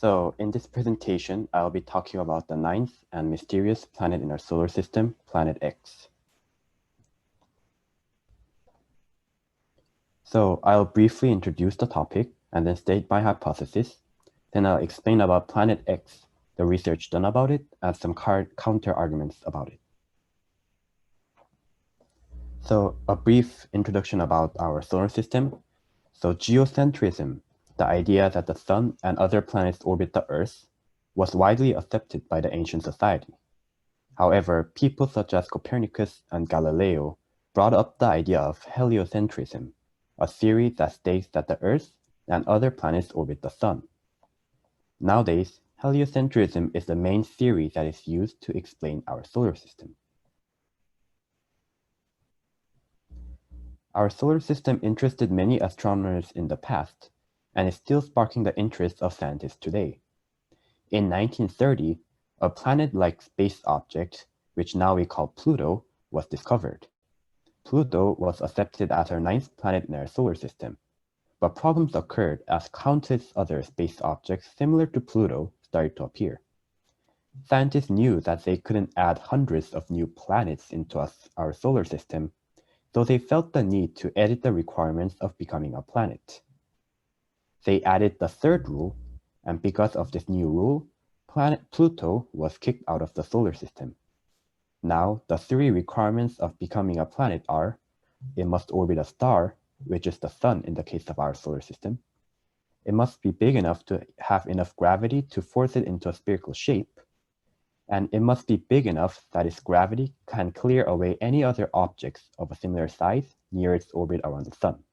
So in this presentation, I'll be talking about the ninth and mysterious planet in our solar system, Planet X. So I'll briefly introduce the topic and then state my hypothesis. Then I'll explain about Planet X, the research done about it, and some counter arguments about it. So a brief introduction about our solar system. So geocentrism, the idea that the sun and other planets orbit the Earth, was widely accepted by the ancient society. However, people such as Copernicus and Galileo brought up the idea of heliocentrism, a theory that states that the Earth and other planets orbit the sun. Nowadays, heliocentrism is the main theory that is used to explain our solar system. Our solar system interested many astronomers in the past, and is still sparking the interest of scientists today. In 1930, a planet-like space object, which now we call Pluto, was discovered. Pluto was accepted as our ninth planet in our solar system, but problems occurred as countless other space objects similar to Pluto started to appear. Scientists knew that they couldn't add hundreds of new planets into our solar system, so they felt the need to edit the requirements of becoming a planet. They added the third rule, and because of this new rule, planet Pluto was kicked out of the solar system. Now, the three requirements of becoming a planet are: it must orbit a star, which is the sun in the case of our solar system. It must be big enough to have enough gravity to force it into a spherical shape. And it must be big enough that its gravity can clear away any other objects of a similar size near its orbit around the sun.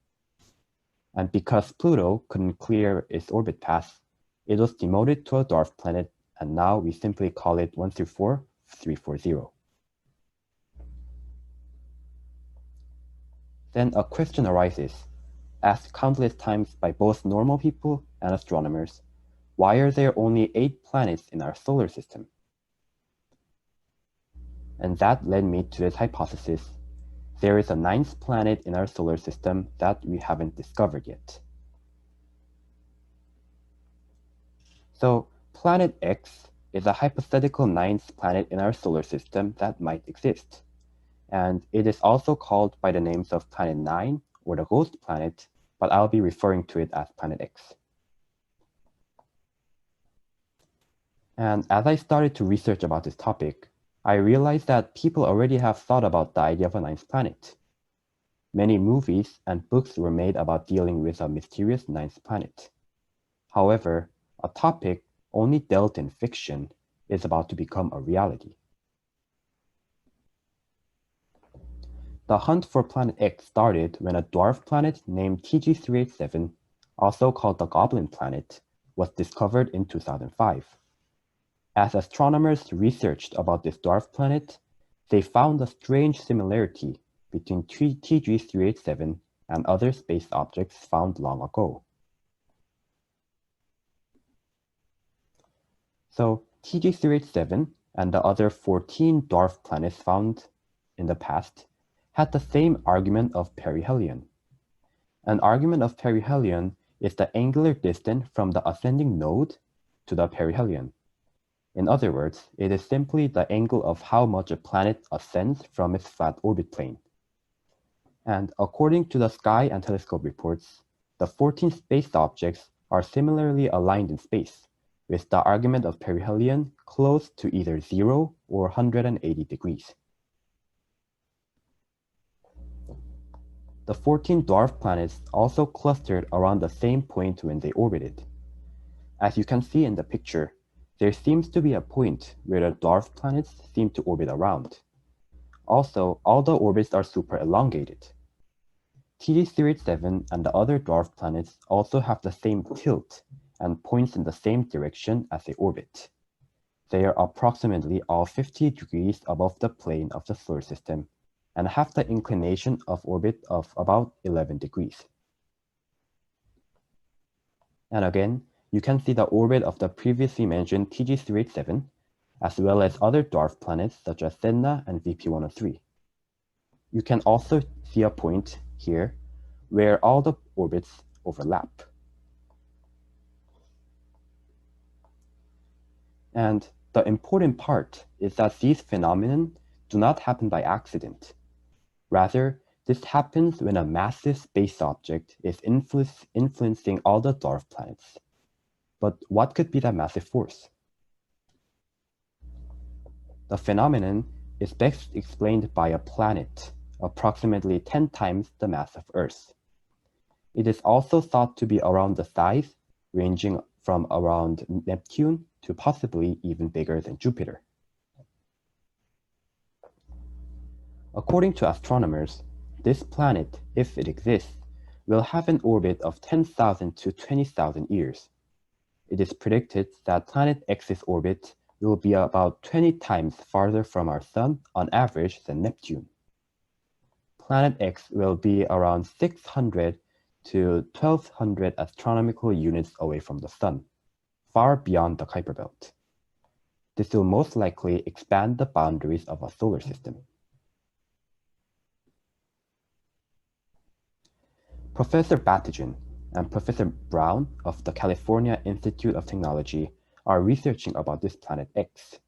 And because Pluto couldn't clear its orbit path, it was demoted to a dwarf planet, and now we simply call it 1 through 4, 340. Then a question arises, asked countless times by both normal people and astronomers: why are there only 8 planets in our solar system? And that led me to this hypothesis: there is a 9th planet in our solar system that we haven't discovered yet. So Planet X is a hypothetical 9th planet in our solar system that might exist. And it is also called by the names of Planet 9 or the Ghost Planet, but I'll be referring to it as Planet X. And as I started to research about this topic, I realized that people already have thought about the idea of a 9th planet. Many movies and books were made about dealing with a mysterious 9th planet. However, a topic only dealt in fiction is about to become a reality. The hunt for Planet X started when a dwarf planet named TG387, also called the Goblin Planet, was discovered in 2005. As astronomers researched about this dwarf planet, they found a strange similarity between TG387 and other space objects found long ago. So TG387 and the other 14 dwarf planets found in the past had the same argument of perihelion. An argument of perihelion is the angular distance from the ascending node to the perihelion. In other words, it is simply the angle of how much a planet ascends from its flat orbit plane. And according to the sky and telescope reports, the 14 space objects are similarly aligned in space, with the argument of perihelion close to either 0 or 180 degrees. The 14 dwarf planets also clustered around the same point when they orbited. As you can see in the picture, there seems to be a point where the dwarf planets seem to orbit around. Also, all the orbits are super elongated. TG387 and the other dwarf planets also have the same tilt and points in the same direction as they orbit. They are approximately all 50 degrees above the plane of the solar system and have the inclination of orbit of about 11 degrees. And again, you can see the orbit of the previously mentioned TG387, as well as other dwarf planets such as Sedna and VP103. You can also see a point here where all the orbits overlap. And the important part is that these phenomena do not happen by accident. Rather, this happens when a massive space object is influencing all the dwarf planets. But what could be that massive force? The phenomenon is best explained by a planet approximately 10 times the mass of Earth. It is also thought to be around the size, ranging from around Neptune to possibly even bigger than Jupiter. According to astronomers, this planet, if it exists, will have an orbit of 10,000 to 20,000 years. It is predicted that planet X's orbit will be about 20 times farther from our Sun on average than Neptune. Planet X will be around 600 to 1200 astronomical units away from the Sun, far beyond the Kuiper Belt. This will most likely expand the boundaries of our solar system. Professor Batijan and Professor Brown of the California Institute of Technology are researching about this planet X.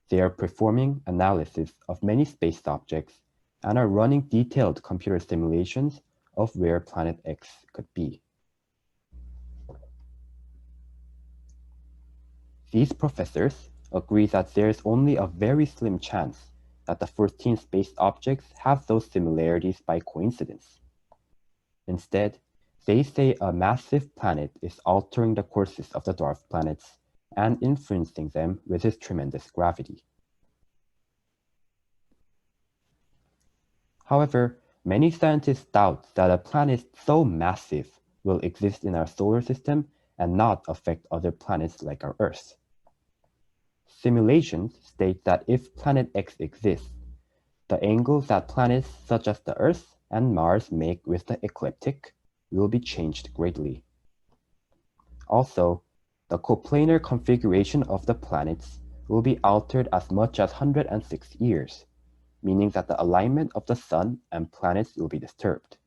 They are performing analysis of many space objects and are running detailed computer simulations of where planet X could be. These professors agree that there is only a very slim chance that the 14 space objects have those similarities by coincidence. Instead, they say a massive planet is altering the courses of the dwarf planets and influencing them with its tremendous gravity. However, many scientists doubt that a planet so massive will exist in our solar system and not affect other planets like our Earth. Simulations state that if planet X exists, the angles that planets such as the Earth and Mars make with the ecliptic will be changed greatly. Also, the coplanar configuration of the planets will be altered as much as 106 years, meaning that the alignment of the Sun and planets will be disturbed.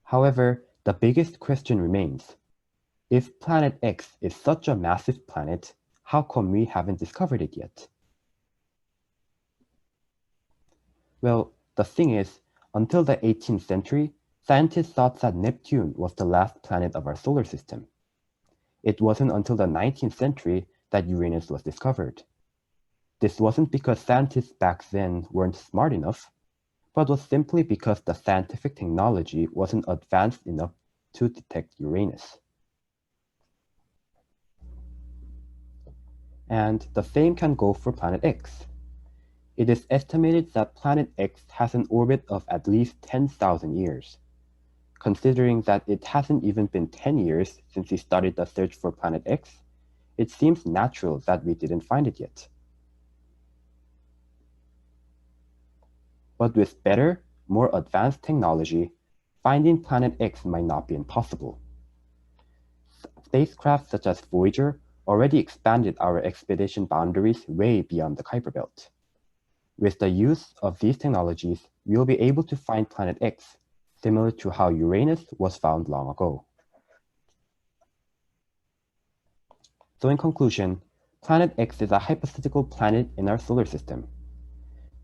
However, the biggest question remains. If planet X is such a massive planet, how come we haven't discovered it yet? Well, the thing is, until the 18th century, scientists thought that Neptune was the last planet of our solar system. It wasn't until the 19th century that Uranus was discovered. This wasn't because scientists back then weren't smart enough, but was simply because the scientific technology wasn't advanced enough to detect Uranus. And the same can go for planet X. It is estimated that planet X has an orbit of at least 10,000 years. Considering that it hasn't even been 10 years since we started the search for planet X, it seems natural that we didn't find it yet. But with better, more advanced technology, finding planet X might not be impossible. Spacecraft such as Voyager already expanded our expedition boundaries way beyond the Kuiper Belt. With the use of these technologies, we will be able to find planet X, similar to how Uranus was found long ago. So in conclusion, planet X is a hypothetical planet in our solar system.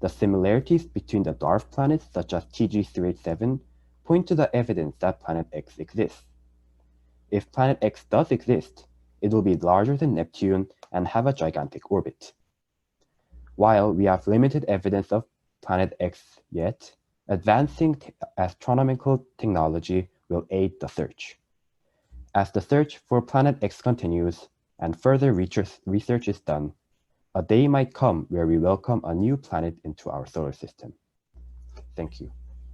The similarities between the dwarf planets such as TG387 point to the evidence that planet X exists. If planet X does exist, it will be larger than Neptune and have a gigantic orbit. While we have limited evidence of planet X yet, advancing astronomical technology will aid the search. As the search for planet X continues and further research is done, a day might come where we welcome a new planet into our solar system. Thank you.